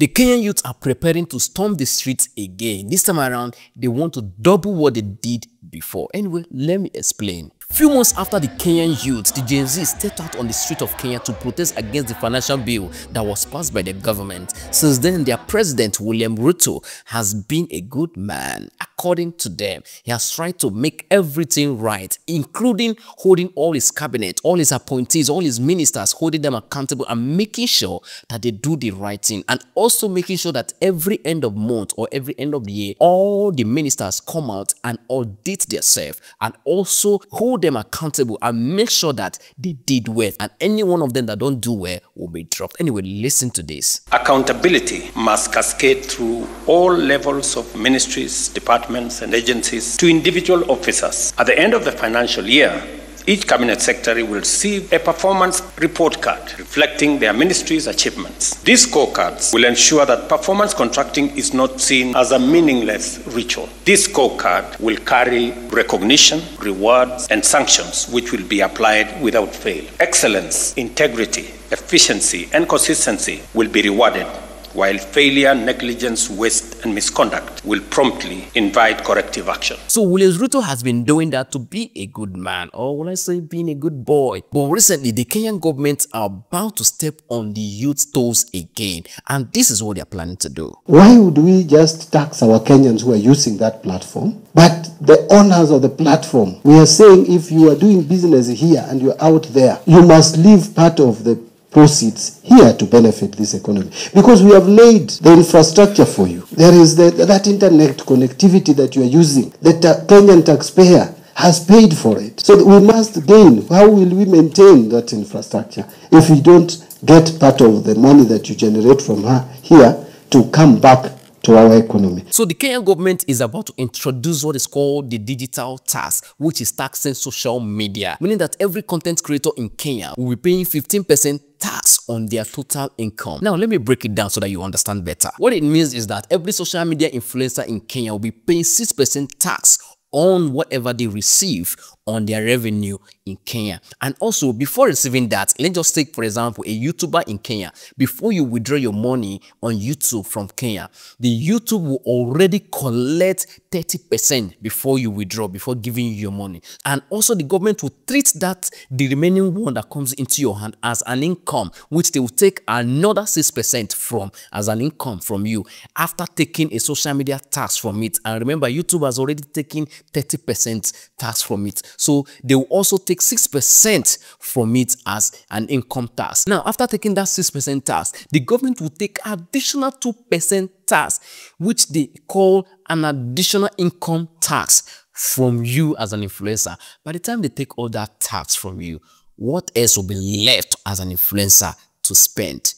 The Kenyan youths are preparing to storm the streets again. This time around, they want to double what they did before. Anyway, let me explain. Few months after the Kenyan youths, the Gen Z stepped out on the street of Kenya to protest against the financial bill that was passed by the government. Since then, their president, William Ruto, has been a good man. According to them, he has tried to make everything right, including holding all his cabinet, all his appointees, all his ministers, holding them accountable and making sure that they do the right thing, and also making sure that every end of month or every end of the year, all the ministers come out and audit themselves and also hold them accountable and make sure that they did well, and any one of them that don't do well will be dropped. Anyway, listen to this. Accountability must cascade through all levels of ministries, departments, and agencies to individual officers. At the end of the financial year, each cabinet secretary will receive a performance report card reflecting their ministry's achievements. These scorecards will ensure that performance contracting is not seen as a meaningless ritual. This scorecard will carry recognition, rewards, and sanctions which will be applied without fail. Excellence, integrity, efficiency, and consistency will be rewarded, while failure, negligence, waste, and misconduct will promptly invite corrective action. So William Ruto has been doing that to be a good man, or will I say being a good boy. But recently, the Kenyan government are about to step on the youth's toes again, and this is what they are planning to do. Why would we just tax our Kenyans who are using that platform? But the owners of the platform, we are saying if you are doing business here and you're out there, you must leave part of the proceeds here to benefit this economy, because we have laid the infrastructure for you. There is that internet connectivity that you are using. The Kenyan taxpayer has paid for it. So we must gain. How will we maintain that infrastructure if we don't get part of the money that you generate from here to come back to our economy? So the Kenyan government is about to introduce what is called the digital tax, which is taxing social media, meaning that every content creator in Kenya will be paying 15% tax on their total income. Now, let me break it down so that you understand better. What it means is that every social media influencer in Kenya will be paying 6% tax on whatever they receive on their revenue in Kenya. And also, before receiving that, let's just take, for example, a YouTuber in Kenya. Before you withdraw your money on YouTube from Kenya, the YouTube will already collect 30% before you withdraw, before giving you your money. And also, the government will treat the remaining one that comes into your hand as an income, which they will take another 6% from as an income from you after taking a social media tax from it. And remember, YouTube has already taken 30% tax from it. So they will also take 6% from it as an income tax. Now, after taking that 6% tax, the government will take additional 2% tax, which they call an additional income tax from you as an influencer. By the time they take all that tax from you, what else will be left as an influencer to spend?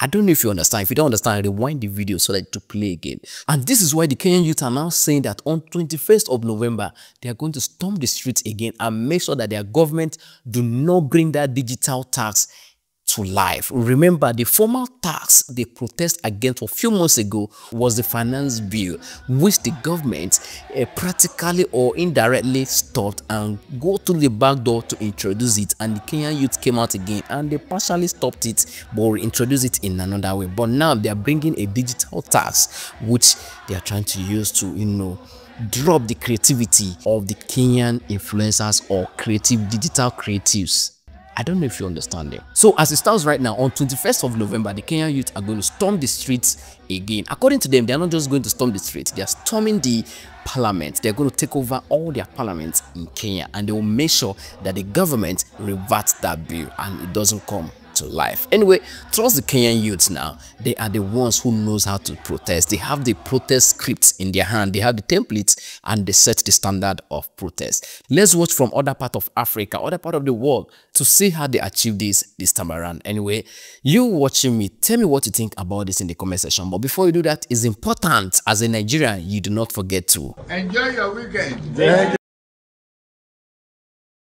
I don't know if you understand. If you don't understand, rewind the video so that to play again. And this is why the Kenyan youth are now saying that on 21st of November, they are going to storm the streets again and make sure that their government do not bring that digital tax to life. Remember, the formal tax they protest against a few months ago was the finance bill, which the government practically or indirectly stopped and go through the back door to introduce it. And the Kenyan youth came out again and they partially stopped it but reintroduced it in another way. But now they are bringing a digital tax, which they are trying to use to, drop the creativity of the Kenyan influencers or digital creatives. I don't know if you understand it. So as it stands right now, on 21st of November, the Kenyan youth are going to storm the streets again. According to them, they are not just going to storm the streets, they are storming the parliament. They're going to take over all their parliaments in Kenya, and they will make sure that the government reverts that bill and it doesn't come to life. Anyway, trust the Kenyan youths now. They are the ones who knows how to protest. They have the protest scripts in their hand. They have the templates and they set the standard of protest. Let's watch from other part of Africa, other part of the world to see how they achieve this time around. Anyway, you watching me, tell me what you think about this in the comment section. But before you do that, it's important as a Nigerian, you do not forget to enjoy your weekend.